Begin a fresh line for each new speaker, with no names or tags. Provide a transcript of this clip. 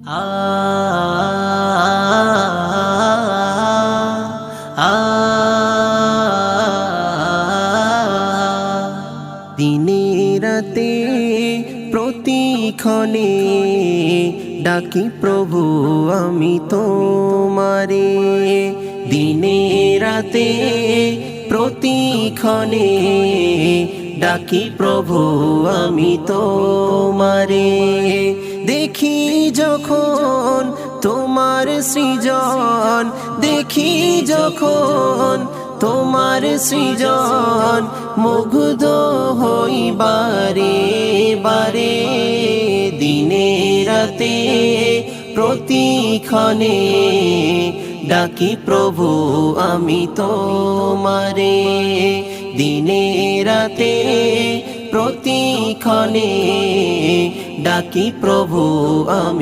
আ আ দিনে রাতে প্রতিক্ষণে ডাকি প্রভু আমি তোমারে। দিনে রাতে প্রতিক্ষণে ডাকি প্রভু আমি তোমারে। দেখি যখন তোমার সৃজন, দেখি যখন তোমার সৃজন, মুগ্ধ হই বারে বারে। দিনে রাতে প্রতিক্ষণে ডাকি প্রভু আমি তোমারে। দিনে রাতে প্রতিক্ষণে ডাকি প্রভু আমি